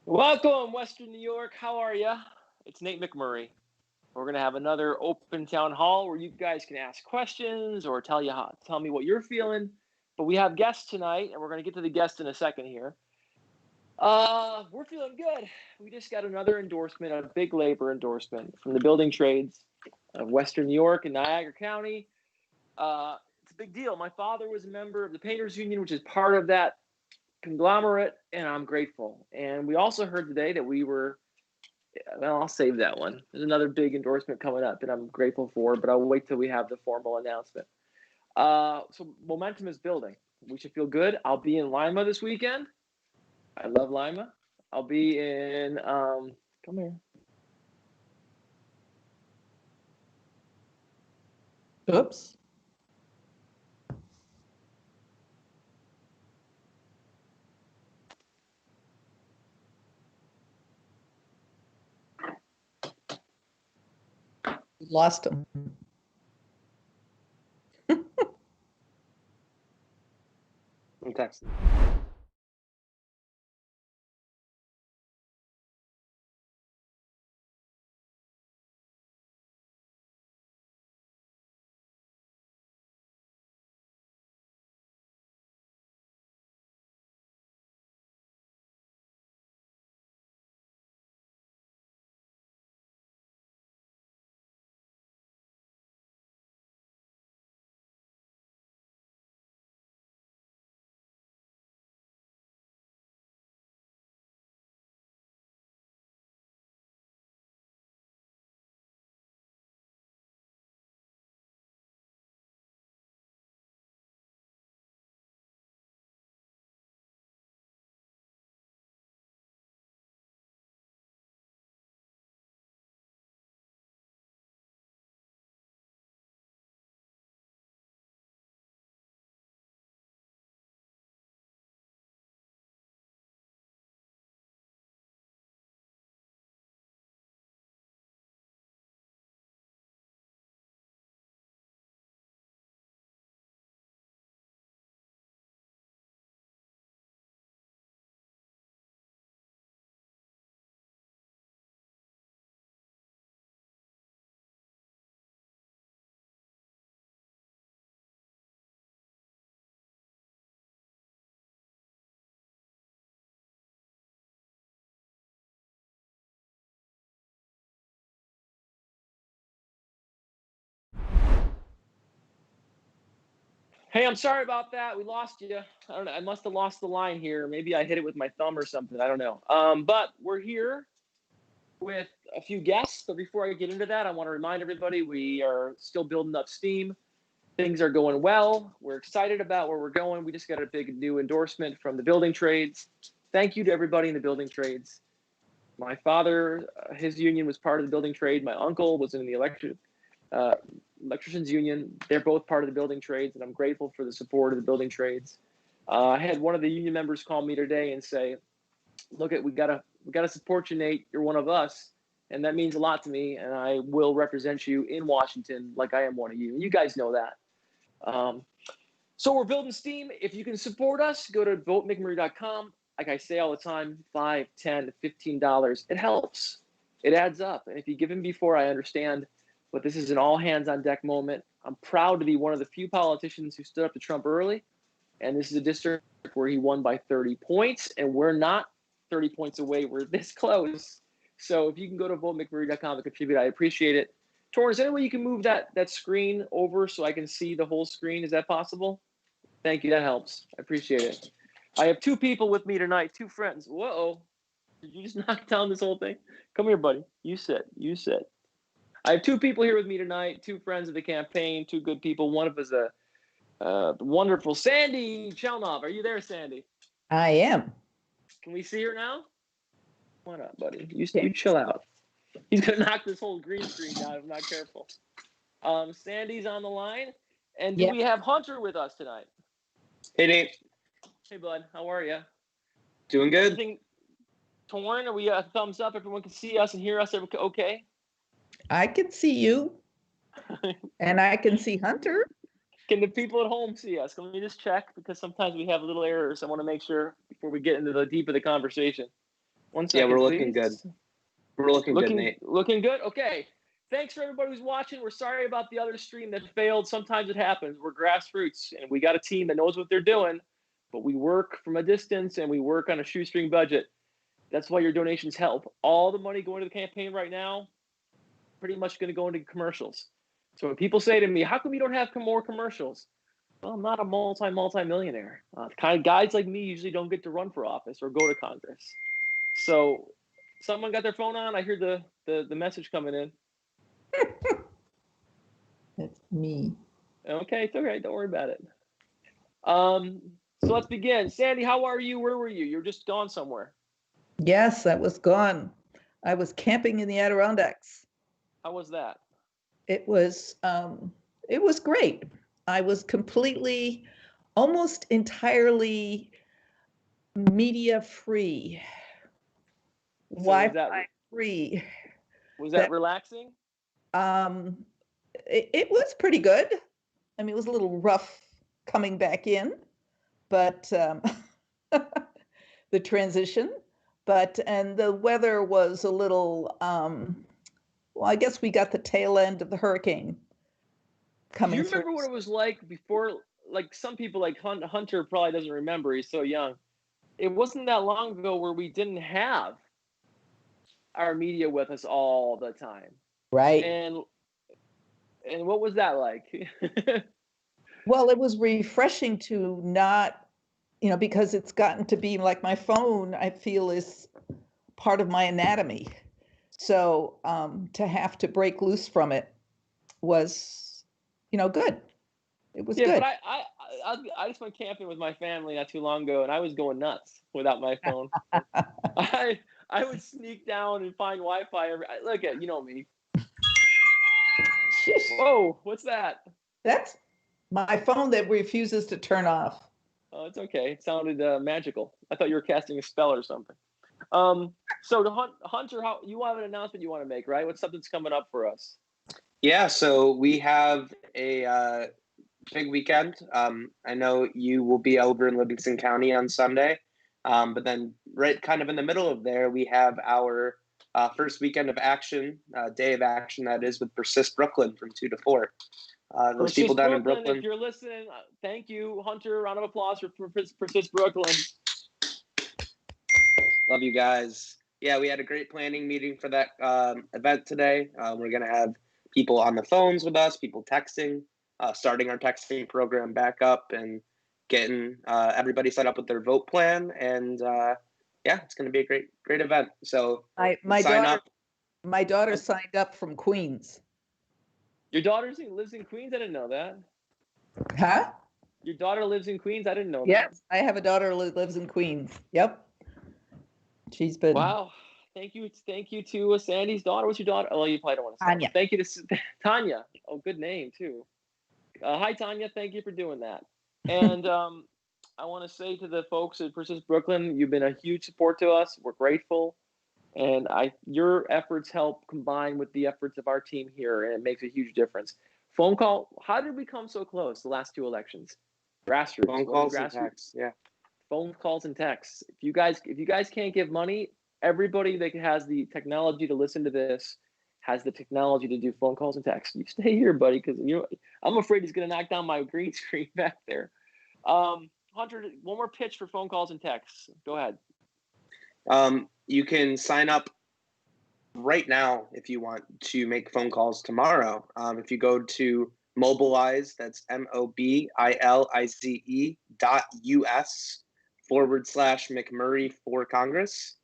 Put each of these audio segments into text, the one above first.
Welcome, Western New York. How are you? It's Nate McMurray. We're gonna have another open town hall where you guys can ask questions or tell me what you're feeling. But we have guests tonight, and we're gonna get to the guests in a second here. We're feeling good. We just got another endorsement, a big labor endorsement from the building trades of Western New York and Niagara County. It's a big deal. My father was a member of the Painters Union, which is part of that conglomerate, and I'm grateful. And we also heard today that well, I'll save that one. There's another big endorsement coming up that I'm grateful for, but I'll wait till we have the formal announcement. So momentum is building. We should feel good. I'll be in Lima this weekend. I love Lima. I'll be in, come here. Oops. Lost him. I'm texting. Hey, I'm sorry about that. We lost you. I don't know. I must have lost the line here. Maybe I hit it with my thumb or something. I don't know. But we're here with a few guests. But before I get into that, I want to remind everybody we are still building up steam. Things are going well. We're excited about where we're going. We just got a big new endorsement from the building trades. Thank you to everybody in the building trades. My father, his union was part of the building trade. My uncle was in the electricians union. They're both part of the building trades, and I'm grateful for the support of the building trades. I had one of the union members call me today and say, "Look, we gotta support you, Nate. You're one of us, and that means a lot to me. And I will represent you in Washington like I am one of you. And you guys know that." So we're building steam. If you can support us, go to votemcmurray.com. Like I say all the time, $5, $10, $15. It helps. It adds up. And if you give in before, I understand. But this is an all hands on deck moment. I'm proud to be one of the few politicians who stood up to Trump early. And this is a district where he won by 30 points. And we're not 30 points away. We're this close. So if you can go to votemcmurray.com to contribute, I appreciate it. Torrin, is there any way you can move that screen over so I can see the whole screen? Is that possible? Thank you. That helps. I appreciate it. I have two people with me tonight, two friends. Whoa. Did you just knock down this whole thing? Come here, buddy. You sit. You sit. I have two people here with me tonight, two friends of the campaign, two good people. One of us is a wonderful Sandy Chelnov. Are you there, Sandy? I am. Can we see her now? Why not, buddy? You chill out. He's going to knock this whole green screen down if I'm not careful. Sandy's on the line. And do we have Hunter with us tonight? Hey, Nate. Hey, bud. How are you? Doing good. Everything torn? Are we a thumbs up? Everyone can see us and hear us. Okay? I can see you. And I can see Hunter. Can the people at home see us? Can we just check? Because sometimes we have little errors. I want to make sure before we get into the deep of the conversation. 1 Yeah, second, we're looking please. good. We're looking good, Nate. Looking good. Okay. Thanks for everybody who's watching. We're sorry about the other stream that failed. Sometimes it happens. We're grassroots, and we got a team that knows what they're doing, but we work from a distance and we work on a shoestring budget. That's why your donations help. All the money going to the campaign right now, pretty much going to go into commercials. So when people say to me, "How come you don't have more commercials?" Well, I'm not a multi-millionaire. Kind of guys like me usually don't get to run for office or go to Congress. So someone got their phone on. I hear the message coming in. That's me. Okay, it's okay. Don't worry about it. So let's begin. Sandy, how are you? Where were you? You're just gone somewhere. Yes, I was gone. I was camping in the Adirondacks. How was that? It was great. I was completely, almost entirely media free, Wi-Fi free. Was that relaxing? It was pretty good. I mean, it was a little rough coming back in, but the transition. And the weather was a little. Well, I guess we got the tail end of the hurricane coming through. Do you remember what it was like before? Like some people, like Hunter, probably doesn't remember. He's so young. It wasn't that long ago where we didn't have our media with us all the time. Right. And what was that like? Well, it was refreshing to not, because it's gotten to be like my phone, I feel, is part of my anatomy. So to have to break loose from it was, good. It was good. But I just went camping with my family not too long ago, and I was going nuts without my phone. I would sneak down and find Wi-Fi. Look at me. Whoa, what's that? That's my phone that refuses to turn off. Oh, it's okay. It sounded magical. I thought you were casting a spell or something. So Hunter, you have an announcement you want to make, right? What's something that's coming up for us? Yeah, so we have a big weekend. I know you will be over in Livingston County on Sunday, but then right kind of in the middle of there, we have our first weekend of action, day of action, that is, with Persist Brooklyn from 2 to 4. Those people down in Brooklyn. If you're listening, thank you, Hunter. Round of applause for Persist Brooklyn. Love you guys. Yeah, we had a great planning meeting for that event today. We're going to have people on the phones with us, people texting, starting our texting program back up and getting everybody set up with their vote plan. And yeah, it's going to be a great event. So my daughter signed up from Queens. Your daughter lives in Queens? I didn't know that. Huh? Your daughter lives in Queens? I didn't know that. Yes, I have a daughter who lives in Queens. Yep. She's been. Wow. Thank you to Sandy's daughter. What's your daughter? Oh, you probably don't want to say. Tanya. Thank you to Tanya. Oh, good name too. Hi, Tanya. Thank you for doing that. And I want to say to the folks at Persist Brooklyn, you've been a huge support to us. We're grateful. And your efforts help combine with the efforts of our team here, and it makes a huge difference. Phone call. How did we come so close the last 2 elections? Grassroots. Phone calls and texts. Yeah. Phone calls and texts. If you guys can't give money, everybody that has the technology to listen to this has the technology to do phone calls and texts. You stay here, buddy, because I'm afraid he's going to knock down my green screen back there. Hunter, one more pitch for phone calls and texts. Go ahead. You can sign up right now if you want to make phone calls tomorrow. If you go to Mobilize, that's mobilize.us/McMurray for Congress.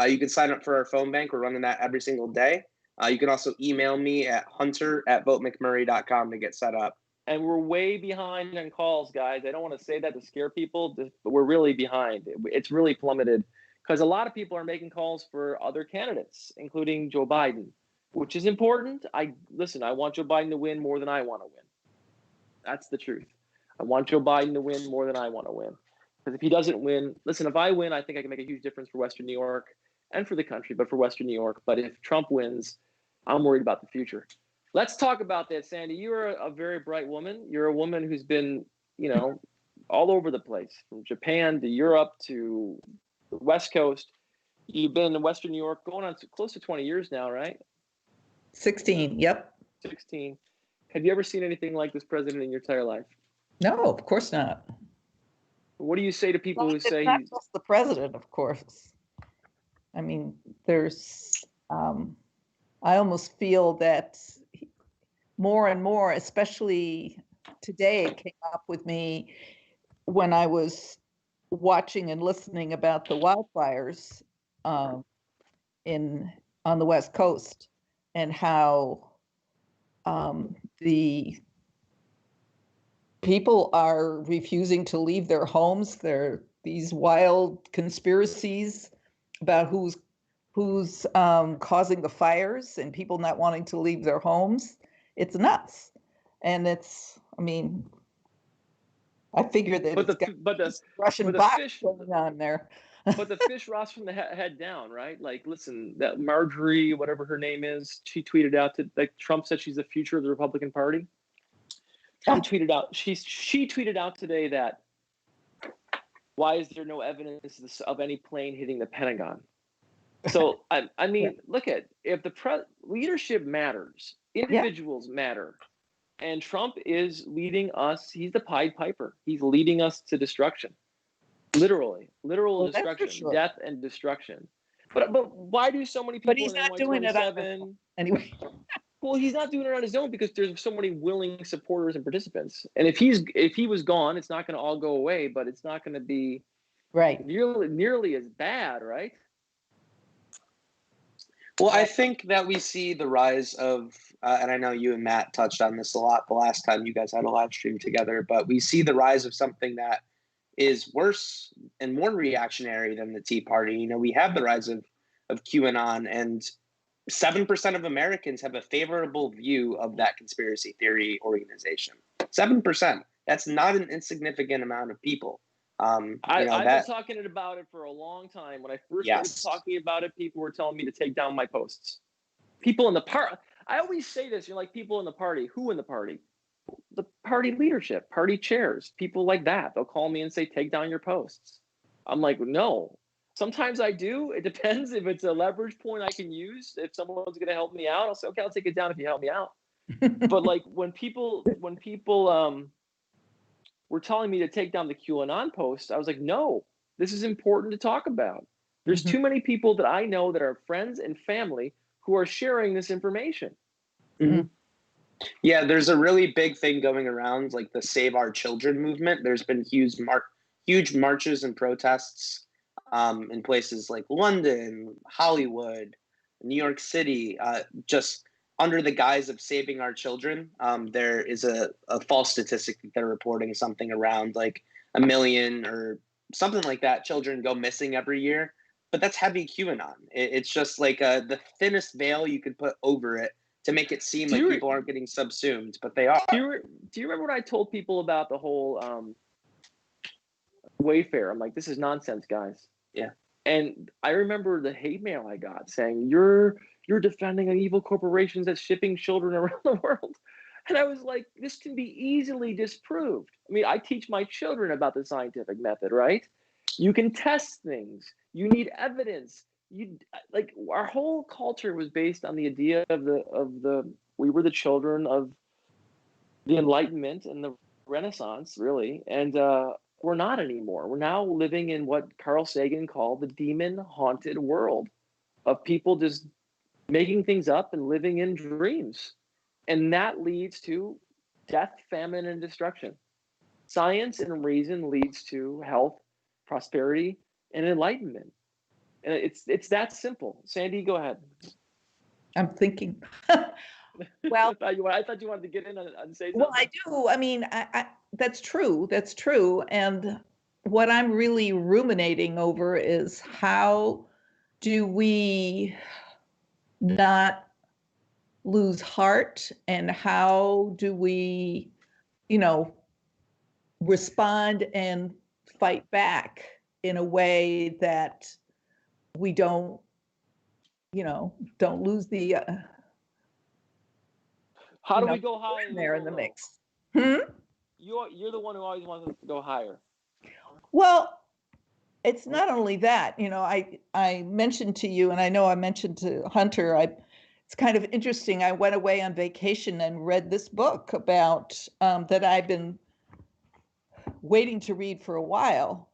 You can sign up for our phone bank. We're running that every single day. You can also email me at hunter@votemcmurray.com to get set up. And we're way behind on calls, guys. I don't want to say that to scare people, but we're really behind. It's really plummeted because a lot of people are making calls for other candidates, including Joe Biden, which is important. I want Joe Biden to win more than I want to win. That's the truth. I want Joe Biden to win more than I want to win. Because if he doesn't win, if I win, I think I can make a huge difference for Western New York and for the country, but for Western New York. But if Trump wins, I'm worried about the future. Let's talk about that, Sandy. You're a very bright woman. You're a woman who's been, all over the place, from Japan to Europe to the West Coast. You've been in Western New York going on close to 20 years now, right? 16. Yep. 16. Have you ever seen anything like this president in your entire life? No, of course not. What do you say to people Well, who it's say not just the president, of course. I mean, there's, I almost feel that more and more, especially today, it came up with me when I was watching and listening about the wildfires on the West Coast, and how the people are refusing to leave their homes. There are these wild conspiracies about who's causing the fires and people not wanting to leave their homes. It's nuts, and I mean, I figure that but it's the got but Russian the bots fish going on there. but the fish rots from the head down, right? Like, listen, that Marjorie, whatever her name is, she tweeted out to, like, Trump said she's the future of the Republican Party. Trump tweeted out, she tweeted out today that, why is there no evidence of any plane hitting the Pentagon? So I mean, look at, if the leadership matters, individuals matter, and Trump is leading us. He's the Pied Piper. He's leading us to destruction, literal Well, that's for destruction, sure. death and destruction. But why do so many people But he's in not doing it on his NY27? own. Anyway. Well, he's not doing it on his own because there's so many willing supporters and participants. And if he was gone, it's not going to all go away, but it's not going to be Right. nearly as bad, right? Well, I think that we see the rise of, and I know you and Matt touched on this a lot the last time you guys had a live stream together, but we see the rise of something that is worse and more reactionary than the Tea Party. You know, we have the rise of QAnon, and 7% of Americans have a favorable view of that conspiracy theory organization. 7%. That's not an insignificant amount of people. I've been talking about it for a long time. When I first started talking about it, people were telling me to take down my posts. People in the party, I always say this, you're like, people in the party. Who in the party? The party leadership, party chairs, people like that. They'll call me and say, take down your posts. I'm like, no. Sometimes I do. It depends if it's a leverage point I can use. If someone's going to help me out, I'll say, okay, I'll take it down if you help me out. But like when people were telling me to take down the QAnon posts, I was like, no, this is important to talk about. There's too many people that I know that are friends and family who are sharing this information. Mm-hmm. Yeah, there's a really big thing going around, like the Save Our Children movement. There's been huge marches and protests in places like London, Hollywood, New York City, just under the guise of saving our children. There is a false statistic that they're reporting, something around like 1 million or something like that children go missing every year. But that's heavy QAnon. It's just like the thinnest veil you could put over it to make it seem like people aren't getting subsumed, but they are. Do you remember what I told people about the whole Wayfair? I'm like, this is nonsense, guys. Yeah. And I remember the hate mail I got saying, you're defending evil corporations that's shipping children around the world. And I was like, this can be easily disproved. I mean, I teach my children about the scientific method, right? You can test things. You need evidence. Like, our whole culture was based on the idea of we were the children of the Enlightenment and the Renaissance, really. And we're not anymore. We're now living in what Carl Sagan called the demon-haunted world of people just making things up and living in dreams. And that leads to death, famine, and destruction. Science and reason leads to health, prosperity, and enlightenment. And it's that simple. Sandy, go ahead. I'm thinking. Well, I thought you wanted to get in and say something. Well, I do. I mean, that's true. That's true. And what I'm really ruminating over is, how do we not lose heart, and how do we, respond and fight back in a way that we don't lose the how do we go higher there in the low? mix? You're the one who always wants to go higher. Well, it's not only that, I mentioned to you, and I know I mentioned to Hunter, it's kind of interesting. I went away on vacation and read this book about that I've been waiting to read for a while,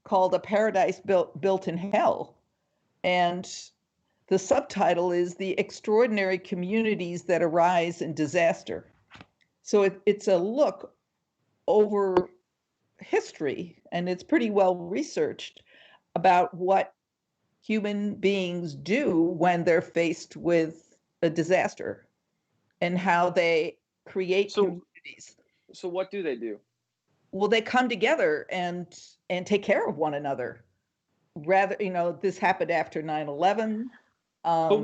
called A Paradise Built in Hell. And the subtitle is The Extraordinary Communities That Arise in Disaster. So it's a look over history, and it's pretty well researched about what human beings do when they're faced with a disaster and how they create So, communities. so what do they do? Well, they come together and take care of one another. Rather, this happened after 9/11. But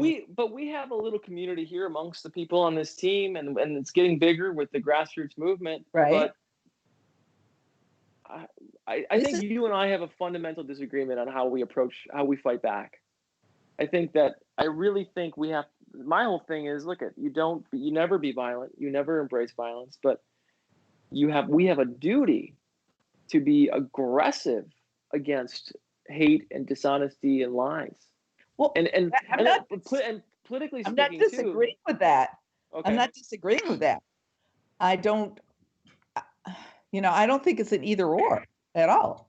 we have a little community here amongst the people on this team, and it's getting bigger with the grassroots movement. Right. But I think is you and I have a fundamental disagreement on how we fight back. I really think we have. My whole thing is, look at you never be violent, you never embrace violence, but we have a duty to be aggressive against hate and dishonesty and lies. Well, and politically I'm not speaking disagreeing with that. Okay. I'm not disagreeing with that. I don't, I don't think it's an either or at all.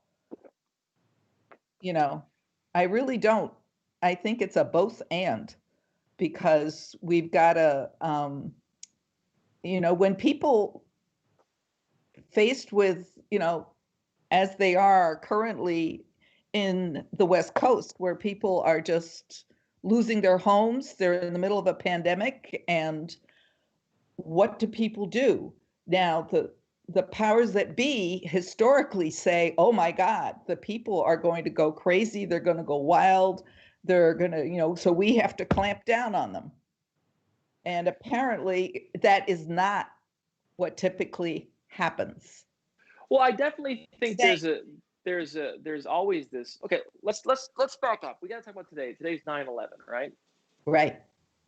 I really don't. I think it's a both and, because we've got to, when people faced with, as they are currently in the West Coast, where people are just losing their homes, they're in the middle of a pandemic, and what do people do? Now, the powers that be historically say, oh my God, the people are going to go crazy, they're going to go wild, they're going to, so we have to clamp down on them. And apparently that is not what typically happens. Well, I definitely think there's always this. Okay, let's back up. We got to talk about today. Today's 9/11, right? Right.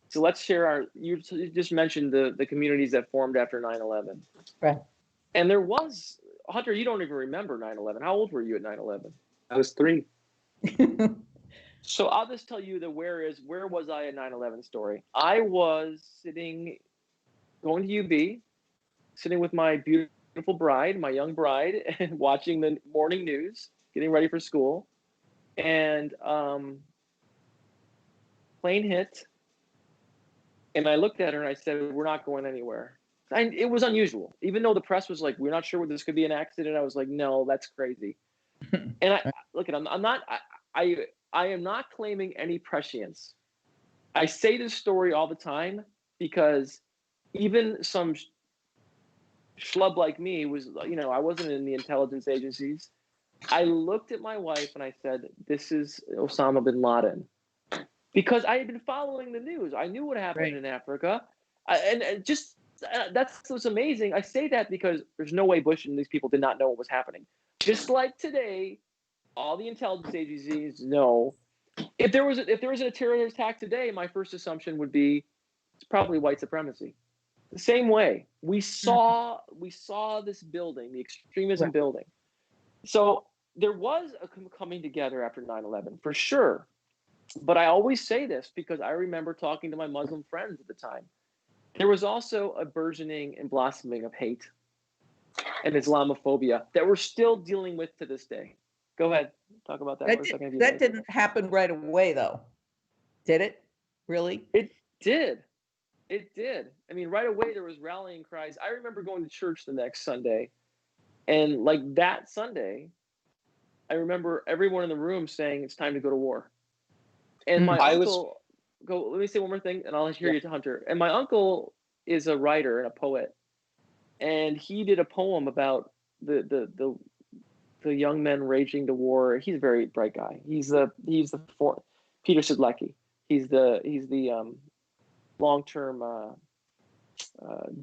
So let's share you just mentioned the communities that formed after 9/11. Right. And there was, Hunter, you don't even remember 9/11. How old were you at 9/11? I was 3. So I'll just tell you where was I at 9/11 story. I was going to UB, sitting with my beautiful bride, my young bride, and watching the morning news, getting ready for school. And plane hit. And I looked at her and I said, we're not going anywhere. It was unusual. Even though the press was like, we're not sure whether this could be an accident. I was like, no, that's crazy. And I am not claiming any prescience. I say this story all the time because even some schlub like me was, I wasn't in the intelligence agencies. I looked at my wife and I said, this is Osama bin Laden. Because I had been following the news. I knew what happened in Africa. That's what's amazing. I say that because there's no way Bush and these people did not know what was happening. Just like today, all the intelligence agencies know. If there was a terrorist attack today, my first assumption would be it's probably white supremacy. The same way we saw this building, the extremism building. So there was a coming together after 9/11 for sure. But I always say this because I remember talking to my Muslim friends at the time. There was also a burgeoning and blossoming of hate and Islamophobia that we're still dealing with to this day. Go ahead, talk about that. That didn't happen right away, though, did it? Really? It did. It did. I mean, right away there was rallying cries. I remember going to church the next Sunday, and like that Sunday, I remember everyone in the room saying it's time to go to war. And my uncle, let me say one more thing, and I'll hear you to Hunter. And my uncle is a writer and a poet, and he did a poem about the young men raging to war. He's a very bright guy. He's the Peter Sidlecki. He's the long-term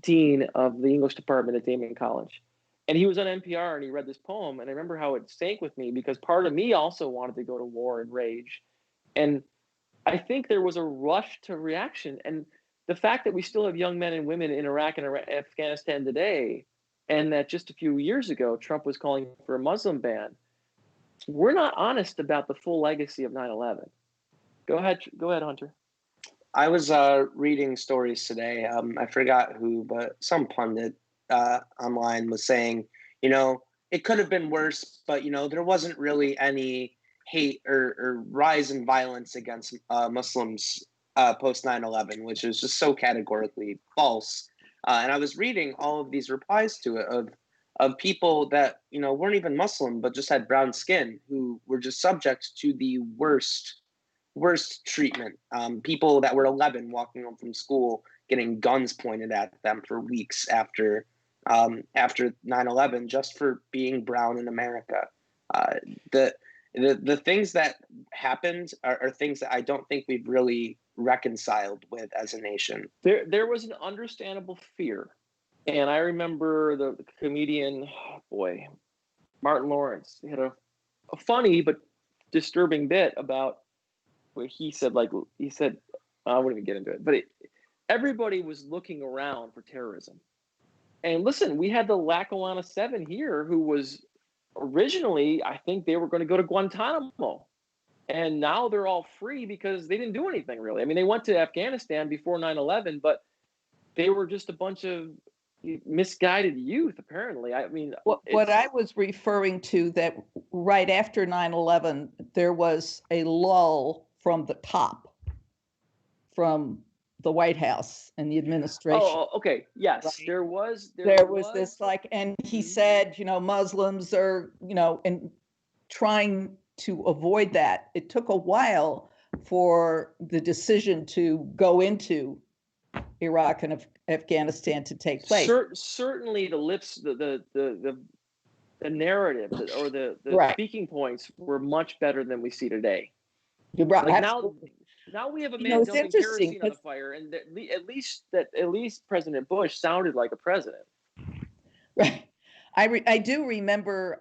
dean of the English department at Daemen College. And he was on NPR and he read this poem, and I remember how it sank with me because part of me also wanted to go to war and rage. And I think there was a rush to reaction. And the fact that we still have young men and women in Iraq and Afghanistan today, and that just a few years ago, Trump was calling for a Muslim ban, we're not honest about the full legacy of 9/11. Go ahead, Hunter. I was reading stories today. I forgot who, but some pundit online was saying, it could have been worse, but there wasn't really any hate or rise in violence against Muslims post 9/11, which is just so categorically false. And I was reading all of these replies to it of people that weren't even Muslim but just had brown skin, who were just subject to the worst treatment. People that were 11 walking home from school getting guns pointed at them for weeks after 9/11, just for being brown in America. The things that happened are things that I don't think we've really reconciled with as a nation. There was an understandable fear, and I remember the comedian, Martin Lawrence. He had a funny but disturbing bit about where he said, I wouldn't even get into it, but everybody was looking around for terrorism. And listen, we had the Lackawanna 7 here, who was originally, I think they were going to go to Guantanamo. And now they're all free because they didn't do anything really. I mean, they went to Afghanistan before 9/11, but they were just a bunch of misguided youth, apparently. I mean, what I was referring to, that right after 9/11, there was a lull from the top, from the White House and the administration. Oh, okay. Yes, right. There was this and he said, Muslims are, and trying to avoid that. It took a while for the decision to go into Iraq and Afghanistan to take place. Certainly, the narrative or the right. speaking points were much better than we see today. You're right. Like now we have a man dumping kerosene on the fire, and at least President Bush sounded like a president. Right. I do remember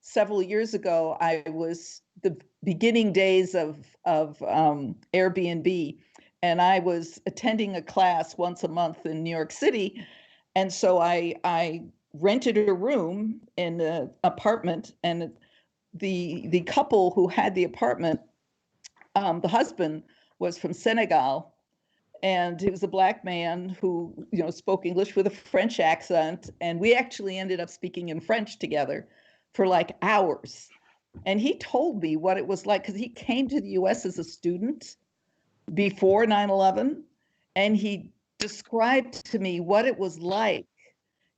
several years ago, I was the beginning days of Airbnb, and I was attending a class once a month in New York City. And so I rented a room in an apartment, and the couple who had the apartment, the husband was from Senegal, and he was a Black man who, spoke English with a French accent. And we actually ended up speaking in French together for like hours. And he told me what it was like, because he came to the US as a student before 9/11, and he described to me what it was like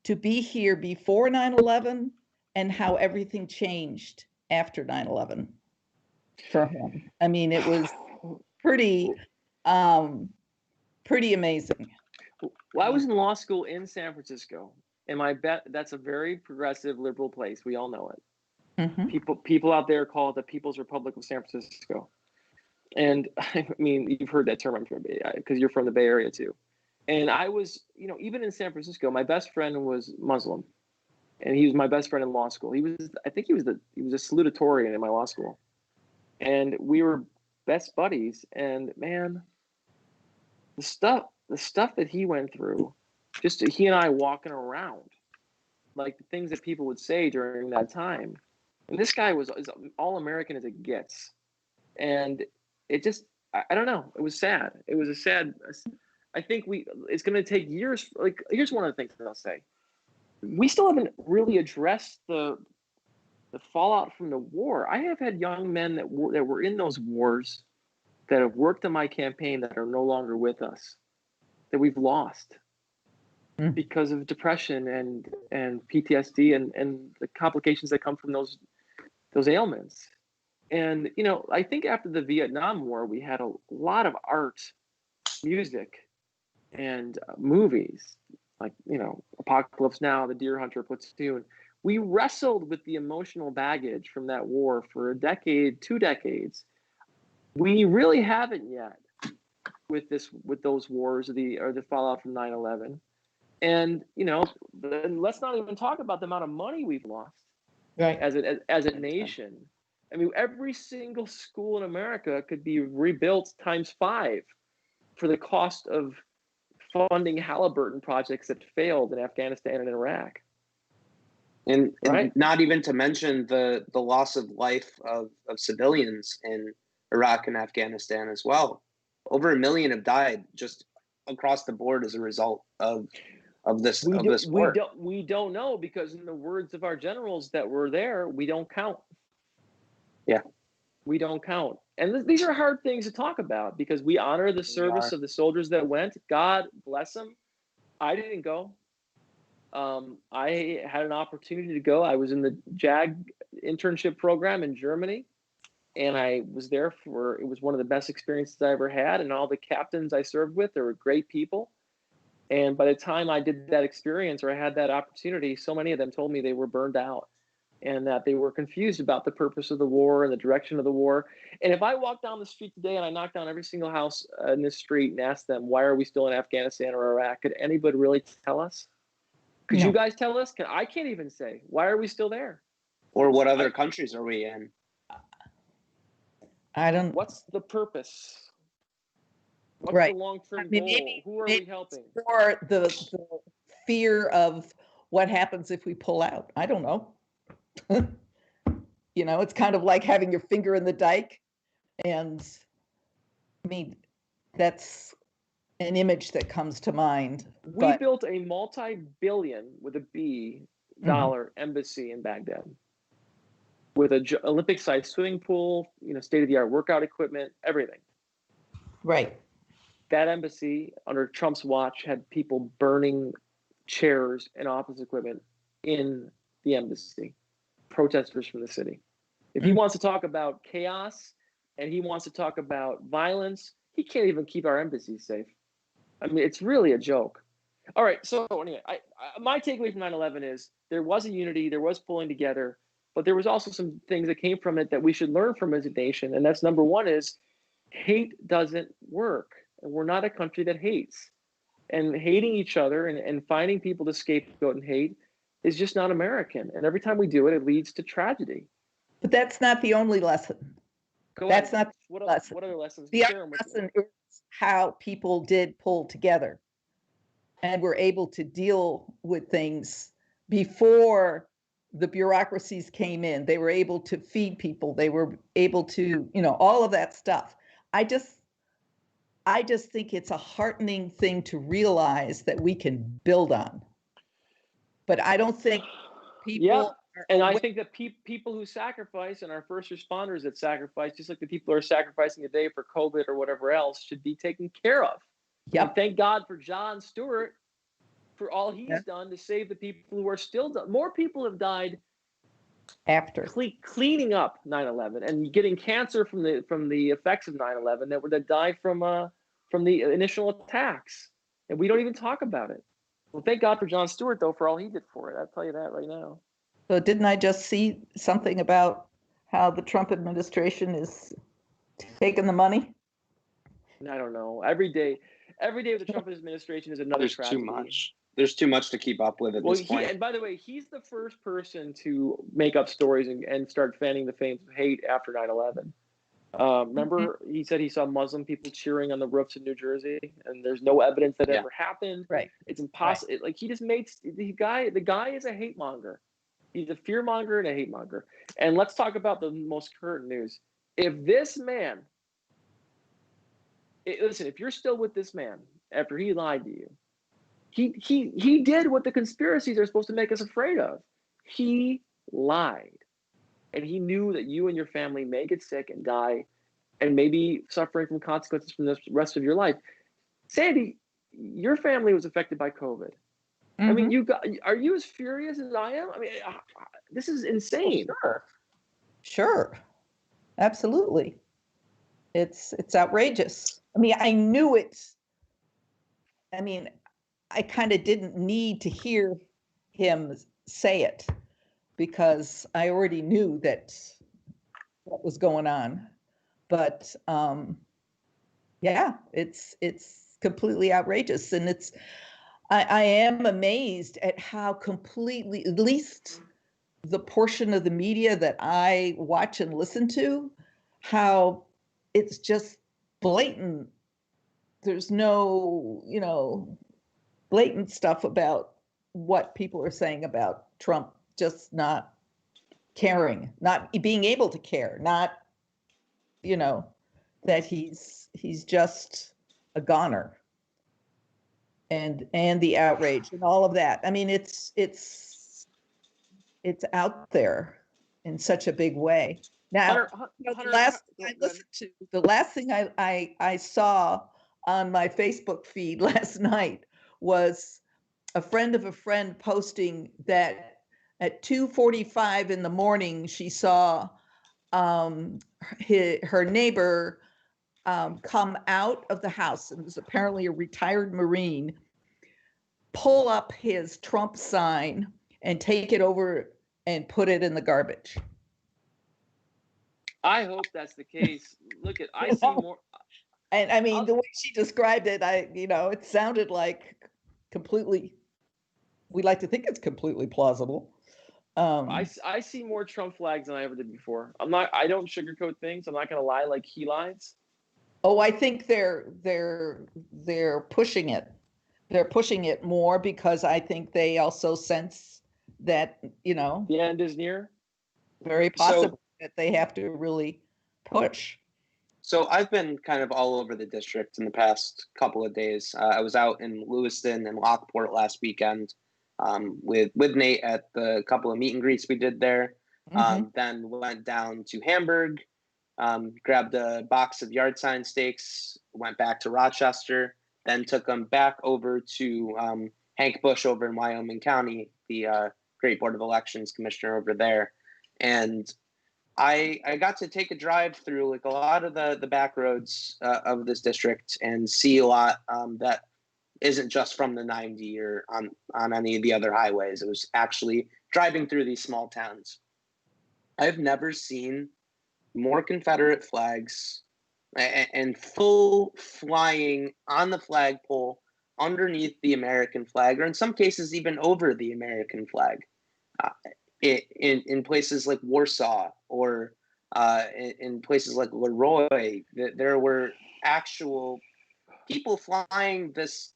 to be here before 9/11 and how everything changed after 9/11 for him. I mean, it was pretty amazing. Well, I was in law school in San Francisco, and I bet that's a very progressive liberal place. We all know it. Mm-hmm. People out there call it the People's Republic of San Francisco. And I mean, you've heard that term, I'm sure, because you're from the Bay Area too. And I was, even in San Francisco, my best friend was Muslim, and he was my best friend in law school. He was a salutatorian in my law school, and we were best buddies. And man, the stuff that he went through, just he and I walking around, like the things that people would say during that time. And this guy was as all American as it gets, and it just, I don't know. It was sad. It was a sad. I think it's going to take years. Like, here's one of the things that I'll say: we still haven't really addressed the fallout from the war. I have had young men that were in those wars, that have worked on my campaign, that are no longer with us, that we've lost because of depression and PTSD and the complications that come from those ailments. And, I think after the Vietnam War, we had a lot of art, music, and movies, like, Apocalypse Now, The Deer Hunter, Platoon. We wrestled with the emotional baggage from that war for a decade, 2 decades. We really haven't yet with those wars, or the fallout from 9/11. And, let's not even talk about the amount of money we've lost, right, as a nation. I mean, every single school in America could be rebuilt times 5 for the cost of funding Halliburton projects that failed in Afghanistan and Iraq. And Right. not even to mention the loss of life of civilians in Iraq and Afghanistan as well. Over 1 million have died just across the board as a result of this war. We don't know, because in the words of our generals that were there, we don't count. Yeah. We don't count. And these are hard things to talk about, because we honor the We service are. of the soldiers that went. God bless them. I didn't go. I had an opportunity to go. I was in the JAG internship program in Germany, and I was there for, it was one of the best experiences I ever had. And all the captains I served with, they were great people. And by the time I did that experience, or I had that opportunity, so many of them told me they were burned out and that they were confused about the purpose of the war and the direction of the war. And if I walk down the street today and I knock down every single house in this street and ask them, why are we still in Afghanistan or Iraq? Could anybody really tell us? Could No. you guys tell us? I can't even say. Why are we still there? Or what other countries are we in? I don't. What's the purpose? What's Right. the long-term I mean, goal? Who are we helping? Or the fear of what happens if we pull out. I don't know. You know, it's kind of like having your finger in the dike. And I mean, that's an image that comes to mind. We built a multi-billion, with a B, dollar embassy in Baghdad, with a Olympic-sized swimming pool, you know, state-of-the-art workout equipment, everything. Right. That embassy under Trump's watch had people burning chairs and office equipment in the embassy, protesters from the city. If he wants to talk about chaos and he wants to talk about violence, he can't even keep our embassy safe. I mean, it's really a joke. All right, so anyway, my takeaway from 9/11 is there was a unity, there was pulling together, but there was also some things that came from it that we should learn from as a nation. And that's number one is hate doesn't work. And we're not a country that hates. And hating each other and finding people to scapegoat and hate is just not American. And every time we do it, it leads to tragedy. But that's not the only lesson. That's not the lesson. What other lessons? The other lesson is how people did pull together and were able to deal with things before the bureaucracies came in. They were able to feed people. They were able to, you know, all of that stuff. I just think it's a heartening thing to realize that we can build on. But I don't think people. Yeah. And I think that people who sacrifice, and our first responders that sacrifice, just like the people who are sacrificing today for COVID or whatever else, should be taken care of. Yep. And thank God for Jon Stewart for all he's done to save the people who are still done. More people have died after cleaning up 9/11 and getting cancer from the effects of 9/11 that died from the initial attacks, and we don't even talk about it. Well, thank God for Jon Stewart though, for all he did for it. I'll tell you that right now. So didn't I just see something about how the Trump administration is taking the money? I don't know. Every day with the Trump administration is another tragedy. Too much. There's too much to keep up with at this point. And by the way, he's the first person to make up stories and start fanning the flames of hate after 9/11. Remember, he said he saw Muslim people cheering on the roofs in New Jersey, and there's no evidence that ever happened. Right. It's impossible. Right. Like he just made the guy is a hate monger. He's a fear monger and a hate monger. And let's talk about the most current news. If this man, listen, if you're still with this man after he lied to you, he did what the conspiracies are supposed to make us afraid of. He lied. And he knew that you and your family may get sick and die and maybe suffering from consequences from the rest of your life. Sandy, your family was affected by COVID. I mean, are you as furious as I am? I mean, this is insane. Oh, sure. Absolutely. It's outrageous. I mean, I knew it. I mean, I kind of didn't need to hear him say it because I already knew that what was going on. But yeah, it's completely outrageous, and I am amazed at how completely, at least the portion of the media that I watch and listen to, how it's just blatant. There's no, blatant stuff about what people are saying about Trump just not caring, not being able to care, not, you know, that he's just a goner, and the outrage and all of that. I mean, it's out there in such a big way. Now, the last thing I listened to, the last thing I saw on my Facebook feed last night was a friend of a friend posting that at 2:45 in the morning, she saw her neighbor come out of the house. It was apparently a retired Marine, pull up his Trump sign and take it over and put it in the garbage. I hope that's the case. Look at, I see more. And I mean, the way she described it, it sounded like completely, we like to think it's completely plausible. I see more Trump flags than I ever did before. I don't sugarcoat things. I'm not going to lie like he lies. Oh, I think they're pushing it. They're pushing it more because I think they also sense that, the end is near. Very possible that they have to really push. So I've been kind of all over the district in the past couple of days. I was out in Lewiston and Lockport last weekend with Nate at the couple of meet and greets we did there. Then went down to Hamburg, grabbed a box of yard sign steaks, went back to Rochester, then took them back over to Hank Bush over in Wyoming County, the Great Board of Elections commissioner over there. And I got to take a drive through like a lot of the back roads of this district and see a lot that isn't just from the 90 or on any of the other highways. It was actually driving through these small towns. I've never seen more Confederate flags and full flying on the flagpole underneath the American flag, or in some cases even over the American flag. In places like Warsaw or in places like Leroy, there were actual people flying this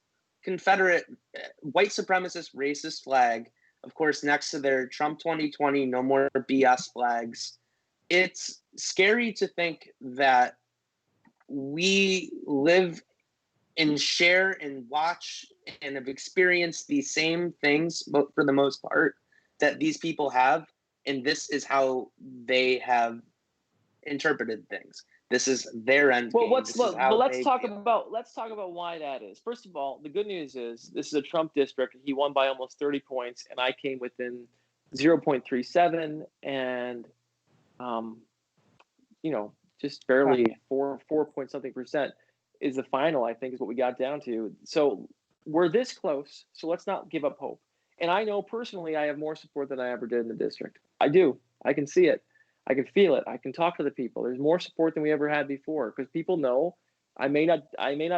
Confederate white supremacist racist flag, of course, next to their Trump 2020 no more BS flags. It's scary to think that we live and share and watch and have experienced the same things, but for the most part, that these people have, and this is how they have interpreted things. This is their end game. Let's talk about why that is. First of all, the good news is this is a Trump district. He won by almost 30 points, and I came within 0.37, and just barely 4 point something percent is the final. I think is what we got down to. So we're this close. So let's not give up hope. And I know personally I have more support than I ever did in the district. I do. I can see it. I can feel it. I can talk to the people. There's more support than we ever had before because people know I may not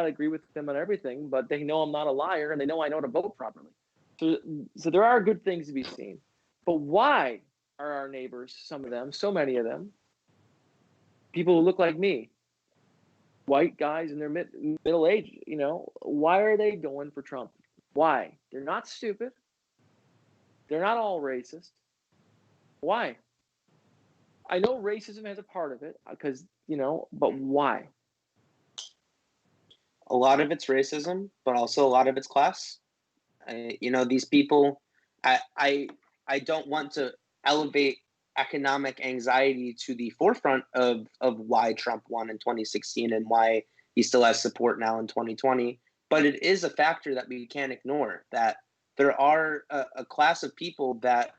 agree with them on everything, but they know I'm not a liar and they know I know how to vote properly. So there are good things to be seen. But why are our neighbors, some of them, so many of them, people who look like me, white guys in their middle age, why are they going for Trump? Why? They're not stupid. They're not all racist. Why? I know racism has a part of it because, but why? A lot of it's racism, but also a lot of it's class. These people, I don't want to elevate economic anxiety to the forefront of why Trump won in 2016 and why he still has support now in 2020. But it is a factor that we can't ignore, that there are a class of people that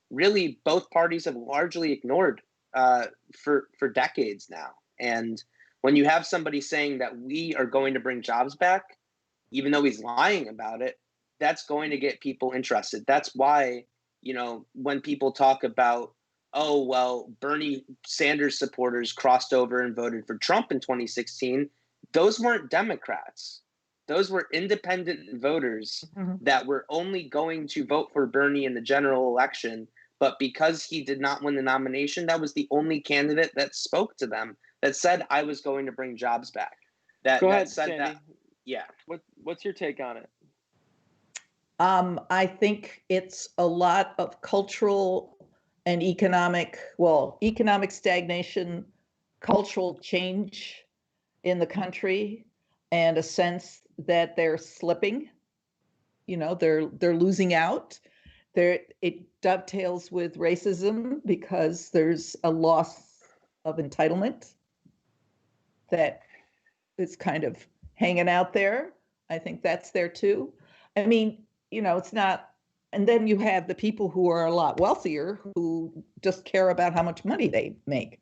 really both parties have largely ignored for decades now. And when you have somebody saying that we are going to bring jobs back, even though he's lying about it, that's going to get people interested. That's why, when people talk about, oh, well, Bernie Sanders supporters crossed over and voted for Trump in 2016, those weren't Democrats. Those were independent voters that were only going to vote for Bernie in the general election. But because he did not win the nomination, that was the only candidate that spoke to them, that said, I was going to bring jobs back. Go ahead, Sandy. That, yeah. What's your take on it? I think it's a lot of cultural and economic stagnation, cultural change in the country, and a sense that they're slipping. They're losing out. It dovetails with racism because there's a loss of entitlement that is kind of hanging out there. I think that's there too. I mean, it's not, and then you have the people who are a lot wealthier who just care about how much money they make.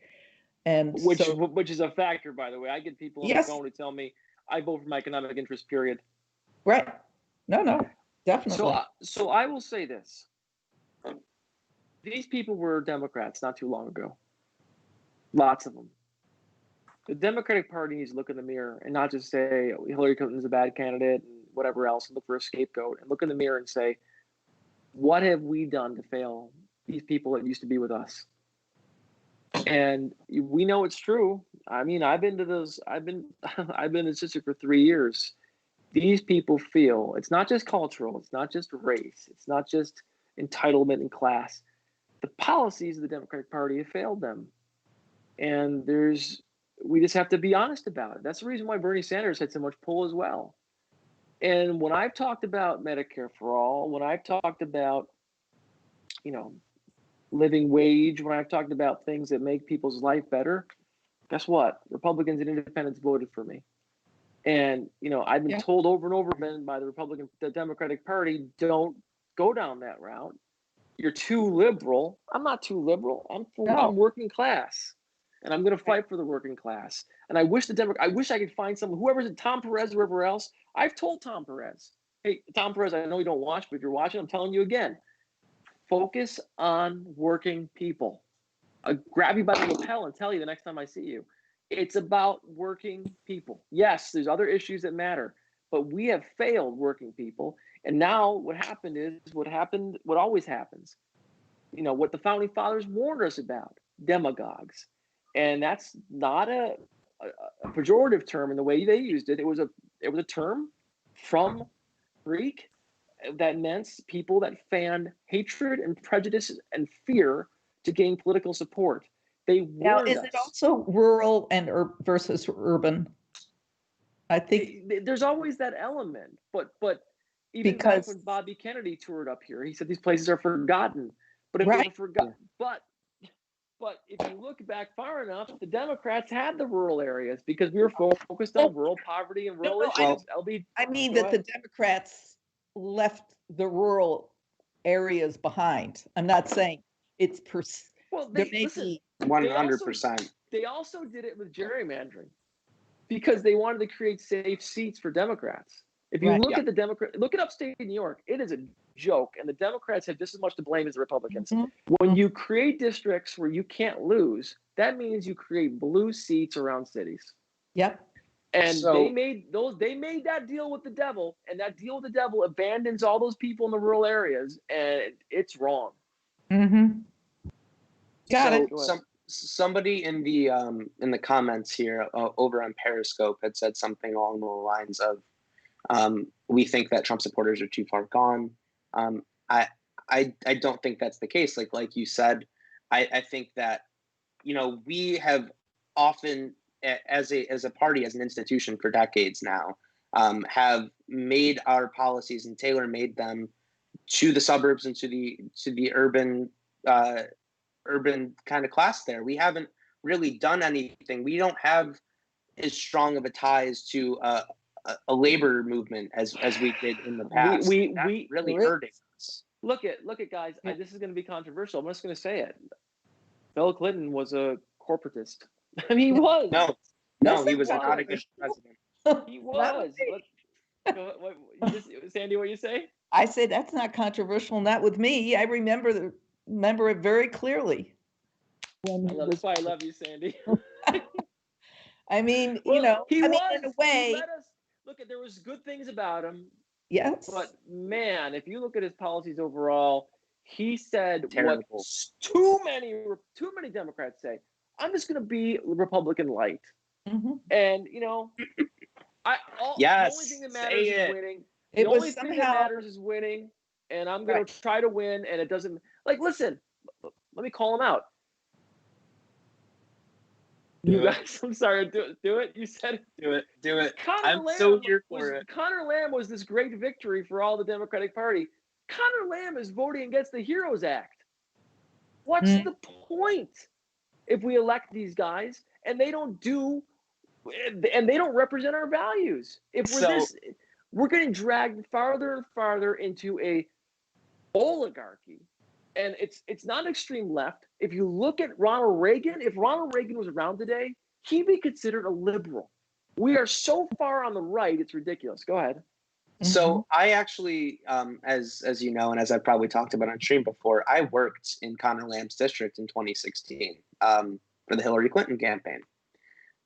And which is a factor, by the way. I get people on the Yes. phone to tell me I vote for my economic interest, period. Right. No, definitely. So I will say this. These people were Democrats not too long ago. Lots of them. The Democratic Party needs to look in the mirror and not just say Hillary Clinton's a bad candidate and whatever else, and look for a scapegoat, and look in the mirror and say, what have we done to fail these people that used to be with us? And we know it's true. I mean, I've been in this district for 3 years. These people feel it's not just cultural, it's not just race, it's not just entitlement and class. The policies of the Democratic Party have failed them. And we just have to be honest about it. That's the reason why Bernie Sanders had so much pull as well. And when I've talked about Medicare for all, when I've talked about, living wage, when I've talked about things that make people's life better, guess what? Republicans and independents voted for me. And, I've been told over and over again by the Democratic Party, don't go down that route. You're too liberal. I'm not too liberal. I'm working class. And I'm going to fight for the working class. And I wish I could find someone, whoever's at Tom Perez or whoever else. I've told Tom Perez, hey, Tom Perez, I know you don't watch, but if you're watching, I'm telling you again, focus on working people. I'll grab you by the lapel and tell you the next time I see you. It's about working people. Yes, there's other issues that matter, but we have failed working people. And now what always happens. What the founding fathers warned us about, demagogues. And that's not a pejorative term in the way they used it. It was a term from Greek that meant people that fanned hatred and prejudice and fear to gain political support. They warned us. Now, is it also rural and versus urban? I think there's always that element, but even back when Bobby Kennedy toured up here, he said these places are forgotten. But if they were forgotten, but if you look back far enough, the Democrats had the rural areas because we were focused on rural poverty and rural issues. I mean that the Democrats left the rural areas behind. I'm not saying it's listen, 100%. They also did it with gerrymandering because they wanted to create safe seats for Democrats. If you look at look at upstate New York, it is a joke, and the Democrats have just as much to blame as the Republicans. Mm-hmm. When you create districts where you can't lose, that means you create blue seats around cities. Yep. And they made that deal with the devil, and that deal with the devil abandons all those people in the rural areas, and it's wrong. Mm-hmm. Got it. Somebody in the comments here over on Periscope had said something along the lines of, we think that Trump supporters are too far gone. I don't think that's the case. Like you said, I think that, we have often as a party, as an institution for decades now, have made our policies and tailor-made them to the suburbs and to the urban kind of class there. We haven't really done anything. We don't have as strong of a ties to a labor movement as we did in the past. We really hurting us. Look at guys. This is going to be controversial. I'm just going to say it. Bill Clinton was a corporatist. I mean, he was. No, he was not a good president. He was. Sandy, what you say? I say that's not controversial. Not with me. I remember it very clearly. That's why I love you, Sandy. I mean, in a way. Look, there was good things about him. Yes. But man, if you look at his policies overall, he said terrible. What too many Democrats say. I'm just going to be Republican light. Mm-hmm. And the only thing that matters is winning. It the was only thing that somehow matters is winning, and I'm going right. to try to win. And it doesn't listen. Let me call him out. You guys, I'm sorry. Do it. You said it. Do it. Connor I'm so Lamb here for it. Connor Lamb was this great victory for all the Democratic Party. Connor Lamb is voting against the HEROES Act. What's Mm. the point if we elect these guys and they don't represent our values? If we're getting dragged farther and farther into a oligarchy. And it's not extreme left. If you look at Ronald Reagan, if Ronald Reagan was around today, he'd be considered a liberal. We are so far on the right, it's ridiculous. Go ahead. So I actually, as you know, and as I've probably talked about on stream before, I worked in Connor Lamb's district in 2016 for the Hillary Clinton campaign.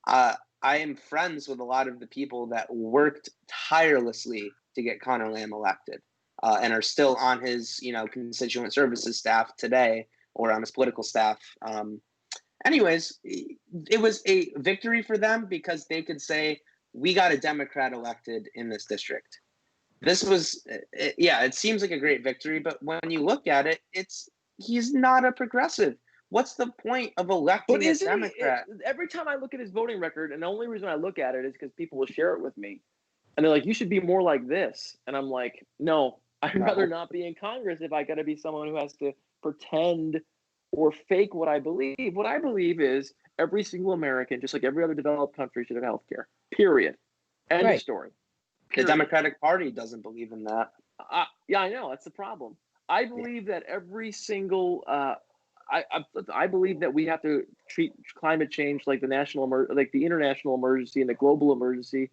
I am friends with a lot of the people that worked tirelessly to get Connor Lamb elected, and are still on his, constituent services staff today, or on his political staff. Anyways, it was a victory for them because they could say, we got a Democrat elected in this district. This was, it seems like a great victory, but when you look at it, he's not a progressive. What's the point of electing a Democrat? Every time I look at his voting record, and the only reason I look at it is because people will share it with me, and they're like, you should be more like this. And I'm like, no, I'd rather not be in Congress if I got to be someone who has to pretend or fake what I believe. What I believe is every single American, just like every other developed country, should have health care, period. End of story. The Democratic Party doesn't believe in that. Yeah, I know. That's the problem. I believe that every single I believe that we have to treat climate change like the international emergency and the global emergency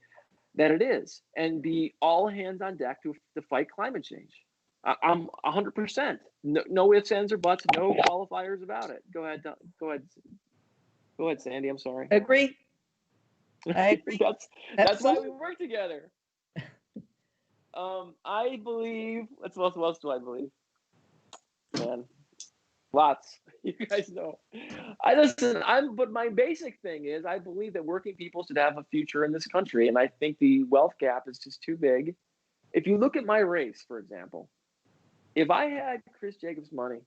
that it is, and be all hands on deck to fight climate change. I'm 100%. No ifs, ands, or buts. No qualifiers about it. Go ahead, Sandy. I'm sorry. Agree. I agree. That's why we work together. I believe. What else do I believe? Man, lots. You guys know. But my basic thing is I believe that working people should have a future in this country, and I think the wealth gap is just too big. If you look at my race, for example, if I had Chris Jacobs' money,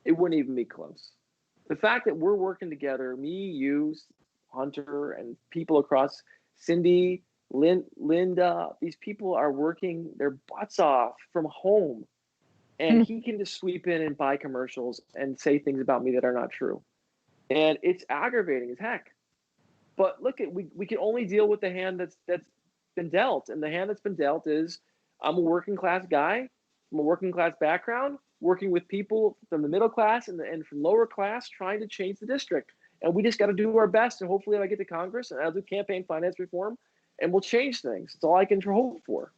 it wouldn't even be close. The fact that we're working together, me, you, Hunter, and people across, Cindy, Linda, these people are working their butts off from home. And he can just sweep in and buy commercials and say things about me that are not true. And it's aggravating as heck. But look, we can only deal with the hand that's been dealt. And the hand that's been dealt is I'm a working class guy from a working class background, working with people from the middle class and from lower class, trying to change the district. And we just got to do our best. And hopefully I get to Congress and I'll do campaign finance reform and we'll change things. It's all I can hope for.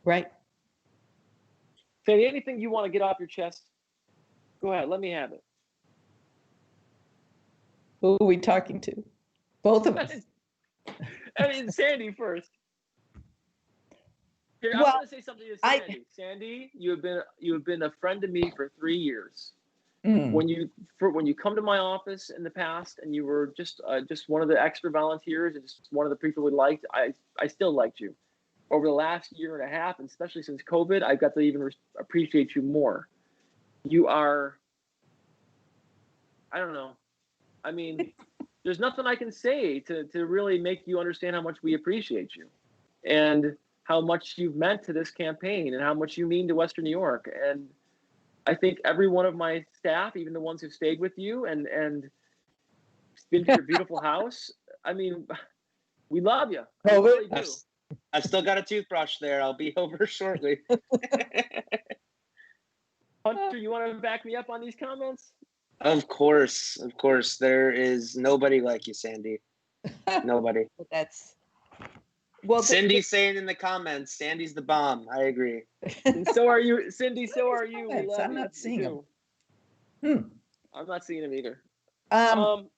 Right. Sandy, anything you want to get off your chest? Go ahead. Let me have it. Who are we talking to? Both of us. I mean, Sandy first. Here, Well, I want to say something to Sandy. Sandy, you have been a friend to me for 3 years. When you come to my office in the past, and you were just one of the extra volunteers and just one of the people we liked, I still liked you. Over the last year and a half, and especially since COVID, I've got to even appreciate you more. You are, I don't know. I mean, there's nothing I can say to really make you understand how much we appreciate you and how much you've meant to this campaign and how much you mean to Western New York. And I think every one of my staff, even the ones who stayed with you and been to your beautiful house, I mean, we love you. We really do. I've still got a toothbrush there. I'll be over shortly. Hunter, you want to back me up on these comments? Of course. There is nobody like you, Sandy. Nobody. Cindy's saying in the comments, Sandy's the bomb. I agree. And so are you, Cindy. So are you. We love I'm not seeing them. I'm not seeing them either. The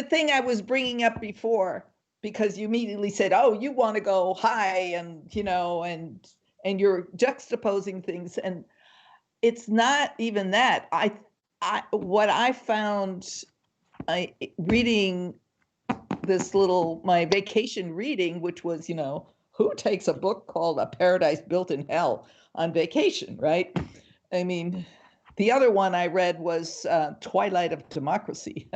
thing I was bringing up before, because you immediately said, "Oh, you want to go high," and and you're juxtaposing things, and it's not even that. What I found, reading my vacation reading, which was who takes a book called A Paradise Built in Hell on vacation, right? I mean, the other one I read was Twilight of Democracy.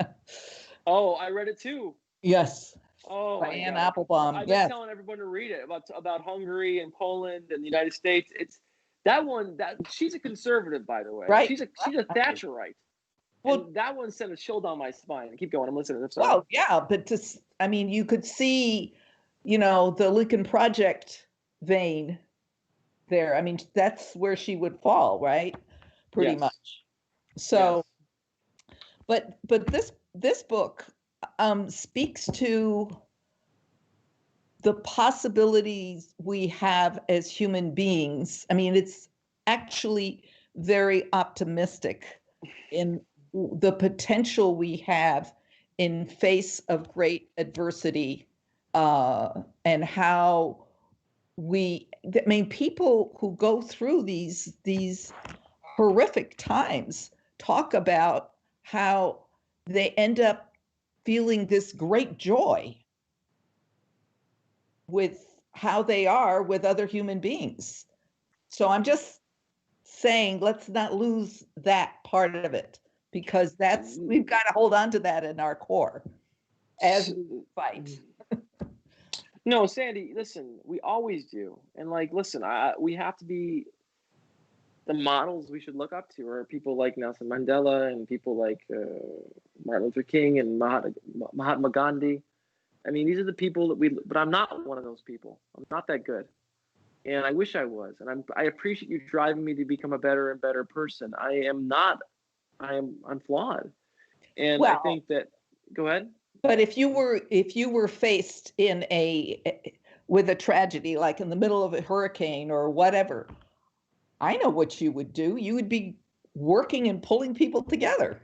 Oh, I read it too. Yes, Oh by my Anne God. Applebaum. I've been Yes. telling everyone to read it about Hungary and Poland and the United States. It's that one that she's a conservative, by the way. Right. She's a Thatcherite. Well, And that one sent a chill down my spine. Keep going. I'm listening. I'm sorry. well, yeah, but I mean, you could see, the Lincoln Project vein there. I mean, that's where she would fall, right? Pretty Yes. much. So, Yes. but this book speaks to the possibilities we have as human beings. I mean, it's actually very optimistic in the potential we have in face of great adversity, and how people who go through these horrific times talk about how they end up feeling this great joy with how they are with other human beings. So I'm just saying, let's not lose that part of it, because we've got to hold on to that in our core as we fight. No, Sandy, listen, we always do. And listen, we have to be the models we should look up to are people like Nelson Mandela and people like Martin Luther King and Mahatma Gandhi. I mean, these are the people but I'm not one of those people. I'm not that good. And I wish I was. And I appreciate you driving me to become a better and better person. I'm flawed. And I think that, go ahead. But if you were faced with a tragedy, like in the middle of a hurricane or whatever, I know what you would do. You would be working and pulling people together.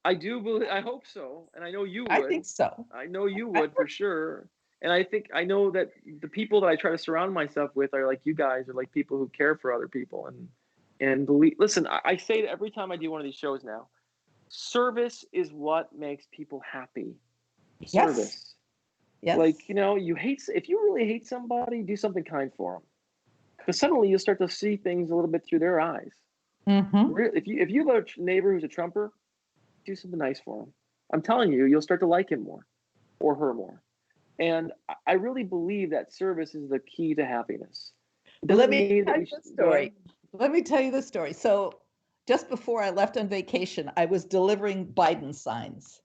I do believe, I hope so. And I know you would. I think so. I know you would for sure. And I know that the people that I try to surround myself with are like you guys, are like people who care for other people and believe. Listen, I say that every time I do one of these shows now, service is what makes people happy. Service. Yes. If you really hate somebody, do something kind for them. Because suddenly you'll start to see things a little bit through their eyes. Mm-hmm. If you have a neighbor who's a Trumper, do something nice for him. I'm telling you, you'll start to like him more or her more. And I really believe that service is the key to happiness. Let me tell you the story. Let me tell you the story. So just before I left on vacation, I was delivering Biden signs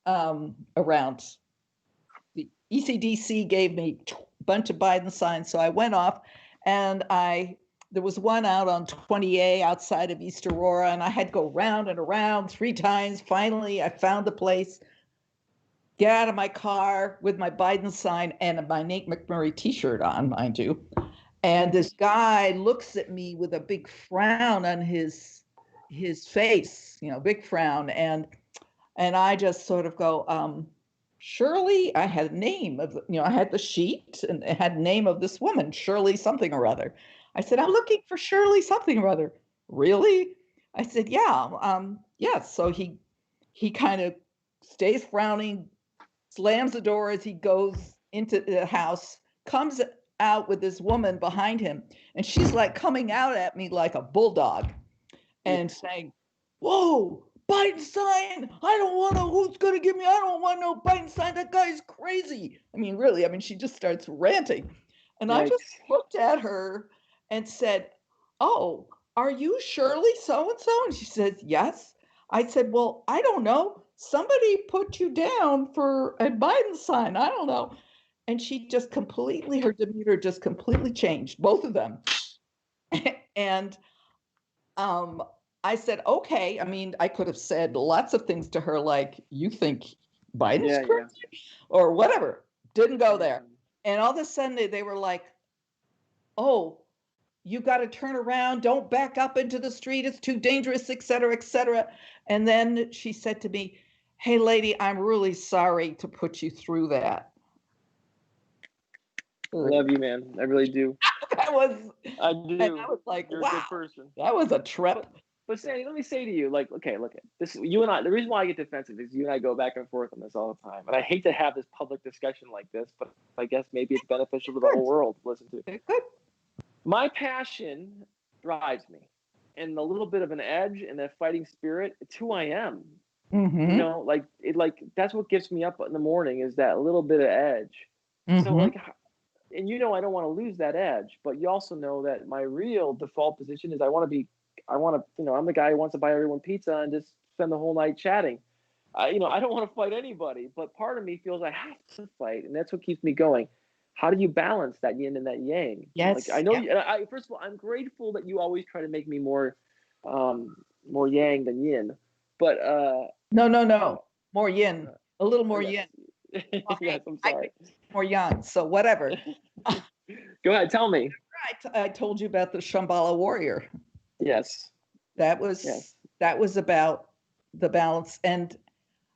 around. The ECDC gave me a bunch of Biden signs. So I went off and there was one out on 20A outside of East Aurora, and I had to go round and around 3 times. Finally, I found the place, get out of my car with my Biden sign and my Nate McMurray t-shirt on, mind you. And this guy looks at me with a big frown on his face, big frown. And I just sort of go, Shirley, I had a name of, I had the sheet and it had a name of this woman, Shirley something or other. I said, I'm looking for Shirley something or other. Really? I said, yeah. Yes. So he kind of stays frowning, slams the door as he goes into the house, comes out with this woman behind him, and she's like coming out at me like a bulldog and saying, whoa, Biden sign. I don't want to, who's going to give me, I don't want no Biden sign. That guy's crazy. I mean, really, she just starts ranting. And I just looked at her and said, oh, are you Shirley so-and-so? And she says, yes. I said, well, I don't know. Somebody put you down for a Biden sign. I don't know. And she just her demeanor just completely changed, both of them. And I said, okay. I could have said lots of things to her, like, you think Biden's crazy? Or whatever. Didn't go there. And all of a sudden they were like, oh, you got to turn around. Don't back up into the street. It's too dangerous, et cetera, et cetera. And then she said to me, hey, lady, I'm really sorry to put you through that. I love you, man. I really do. I do. And I was like, you're wow, a good person. That was a trip. But Sandy, let me say to you, like, okay, look at this. You and I. The reason why I get defensive is you and I go back and forth on this all the time, and I hate to have this public discussion like this, but I guess maybe it's beneficial to the whole world to listen to. Good. My passion drives me, and a little bit of an edge and that fighting spirit. It's who I am. Mm-hmm. You know, like that's what gets me up in the morning is that little bit of edge. Mm-hmm. So like, and you know, I don't want to lose that edge, but you also know that my real default position is I want to, you know, I'm the guy who wants to buy everyone pizza and just spend the whole night chatting. You know, I don't want to fight anybody, but part of me feels I have to fight, and that's what keeps me going. How do you balance that yin and that yang? Yes. Like I know, Yeah. first of all, I'm grateful that you always try to make me more yang than yin, but No. More yin. A little more yes. yin. Yes, I'm I sorry. think more yang. So whatever. Go ahead, tell me. I told you about the Shambhala warrior. Yes. That was Yes. about the balance, and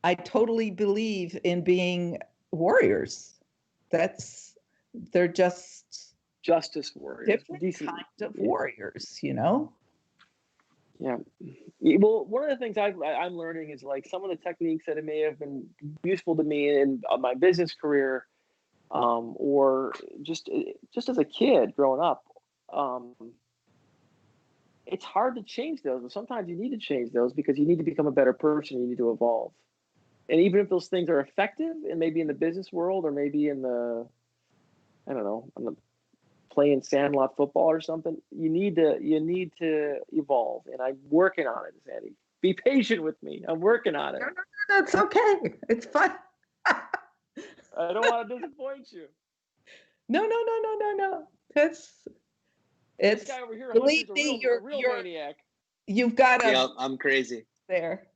I totally believe in being warriors. They're just Justice warriors. different Decent. kinds of Yeah. warriors, you know? Yeah. Well, one of the things I'm learning is like some of the techniques that may have been useful to me in my business career, or just as a kid growing up. It's hard to change those, but sometimes you need to change those because you need to become a better person. You need to evolve, and even if those things are effective, and maybe in the business world or maybe in the, I don't know, in the playing sandlot football or something, you need to evolve, and I'm working on it, Sandy. Be patient with me. I'm working on it. No, it's okay. It's fine. I don't want to disappoint you. No. This It's guy over here, believe Hunter's me, a real maniac. you've got to Yeah, I'm crazy. there.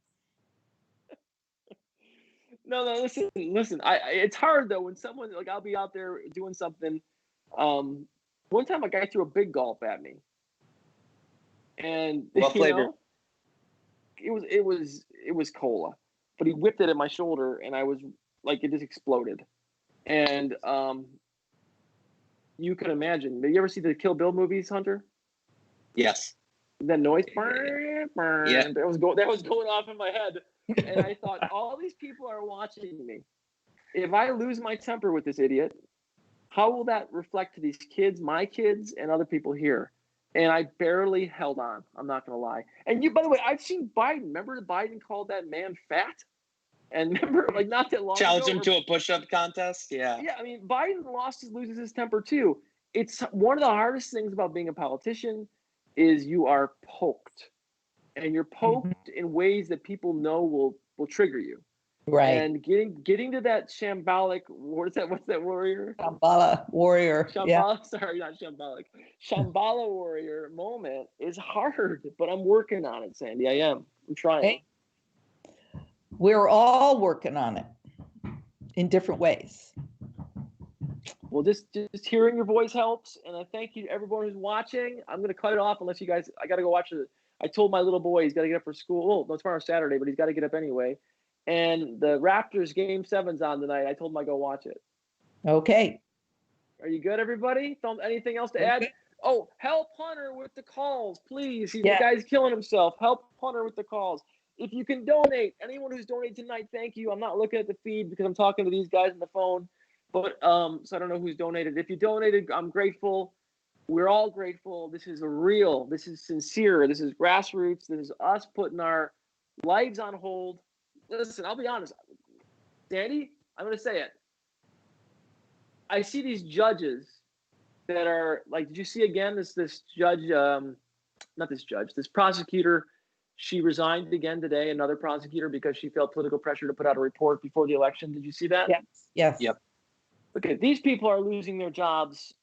No, listen. It's hard though when someone like I'll be out there doing something. One time a guy threw a big golf at me, and What you flavor? know, it was cola, but he whipped it at my shoulder, and I was like, it just exploded. And you can imagine. Did you ever see the Kill Bill movies, Hunter? Yes. That noise, Yeah. that was going off in my head, and I thought, all these people are watching me. If I lose my temper with this idiot, how will that reflect to these kids, my kids, and other people here? And I barely held on. I'm not going to lie. And you, by the way, I've seen Biden. Remember Biden called that man fat? And remember, like not that long Challenge ago, him to a push-up contest. Yeah. yeah, I mean, Biden loses his temper too. It's one of the hardest things about being a politician is you are poked, and you're poked in ways that people know will trigger you. Right. And getting to that shambolic, what's that warrior? Shambhala warrior. Yeah. Shambhala, sorry, not shambolic. Shambhala warrior moment is hard, but I'm working on it, Sandy. I am. I'm trying. Hey, we're all working on it in different ways. Well, just hearing your voice helps, and I thank you to everyone who's watching. I'm gonna cut it off unless you guys. I gotta go watch it. I told my little boy he's got to get up for school. Oh, no, tomorrow's Saturday, but he's got to get up anyway. And the Raptors Game 7's on tonight. I told him I go watch it. Okay. Are you good, everybody? Anything else to add? Oh, help Hunter with the calls, please. The guy's killing himself. Help Hunter with the calls. If you can donate, anyone who's donated tonight, thank you. I'm not looking at the feed because I'm talking to these guys on the phone. But so I don't know who's donated. If you donated, I'm grateful. We're all grateful. This is real. This is sincere. This is grassroots. This is us putting our lives on hold. Listen, I'll be honest. Danny, I'm going to say it. I see these judges that are like, did you see again this judge, this prosecutor, she resigned again today, another prosecutor, because she felt political pressure to put out a report before the election. Did you see that? Yes. Yep. Okay, these people are losing their jobs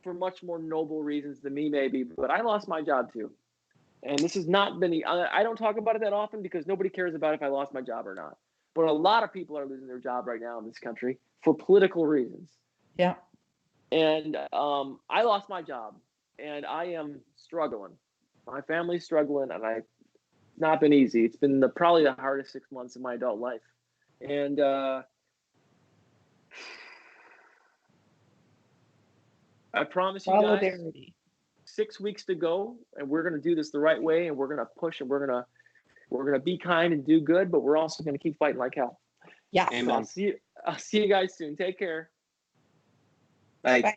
for much more noble reasons than me, maybe, but I lost my job too. And this has not been I don't talk about it that often because nobody cares about if I lost my job or not. But a lot of people are losing their job right now in this country for political reasons. Yeah. And I lost my job, and I am struggling. My family's struggling, and I've not been easy. It's been probably the hardest 6 months of my adult life. And I promise you guys, 6 weeks to go, and we're going to do this the right way, and we're going to push, and we're going to be kind and do good, but we're also going to keep fighting like hell. Yes. Amen. I'll see you guys soon. Take care. Bye. Bye.